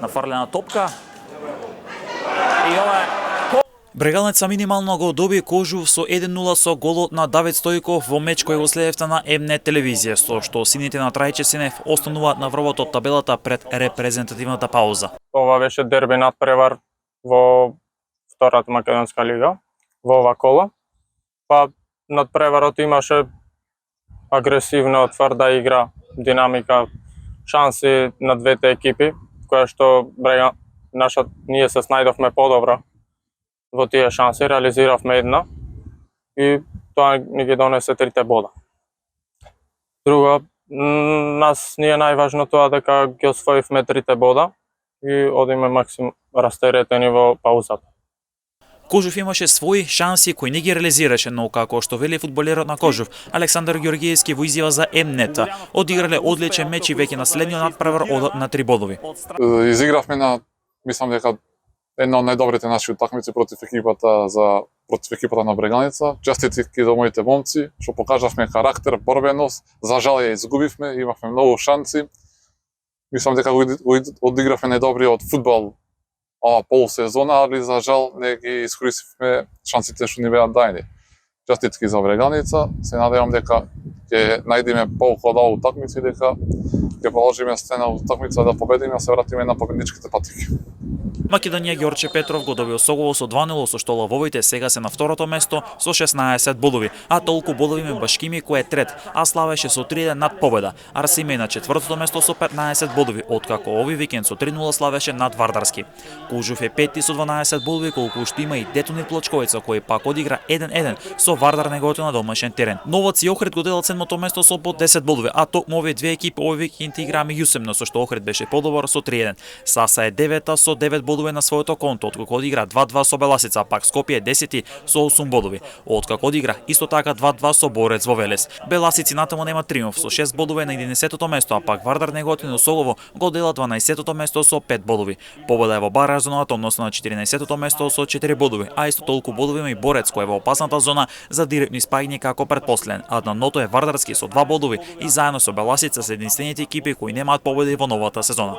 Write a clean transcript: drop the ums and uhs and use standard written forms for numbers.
нафрлена топка. И ова е Брегалница минимално го доби Кожув со 1:0 со голот на Давид Стојков во меч кој го следевте на МН телевизија, со што сините на Трајче Синев остануваат на врвот од табелата пред репрезентативната пауза. Ова беше дерби надпревар во втората македонска лига, во ова коло. Па надпреварот имаше агресивна, тврда игра, динамика, шанси на двете екипи, која што ние се снајдовме подобро во тие шанси, реализиравме една и тоа ни ги донесе 3 бода. Друго, нас ни е најважно тоа дека ги освоивме 3 бода и одиме максимум растеретени во паузата. Кожув имаше своји шанси кои не ги реализираше, но како што вели фудбалерот на Кожув, Александар Ѓоргиевски во изјава за МНЕТ, одиграле одличен меч и веќе на следниот надпревар одат на 3 бодови. Изигравме мислам дека една од најдобрите наши утакмици против екипата на Брегалница. Честитки до моите момци, што покажавме карактер, борбеност. За жал ја изгубивме, имавме многу шанси. Мислам дека одигравме најдобриот фудбал ова полусезона, али за жал не ги искористивме шансите што ни беа дајни. Честитки за Брегалница, се надевам дека ќе најдеме полку од оваа утакмица и дека ќе положиме стена утакмица да победиме, се вратиме на победничките патики. Македонија Ѓорче Петров го добил Согово со 2:0, со што лавовите сега се на второто место со 16 бодови, а толку бодови има Башкими кој е трет, а славеше со 3 над победа. Арсиме е на четвртото место со 15 бодови, откако овој викенд со 3:0 славеше над Вардарски. Кожув е пети со 12 бодови, колку што има и Детонир Плочковица кој пак одигра 1:1 со Вардар неговото на домашен терен. Новац и Охрид го делат седмото место со по 10 бодови, а токму овие две екипи овој викенд играа меѓусебно, со што Охрид беше подобар со 3:1. Саса е девета со 9 бодови на своето конто, откако одигра 2:2 со Беласица, пак Скопје е 10 со 8 бодови. Откако одигра исто така 2:2 со Борец во Велес. Беласици натаму нема триумф со 6 бодови на 11-тото место, а пак Вардар Неготино Согово го дела 12-тото место со 5 бодови. Победа е во бараж зоната, односно на 14-тото место со 4 бодови, а исто толку бодови има и Борец кој е во опасната зона за директни спаѓања како предпоследен. А на ното е Вардарски со 2 бодови и заедно со Беласица се единствените екипи кои немаат победи во новата сезона.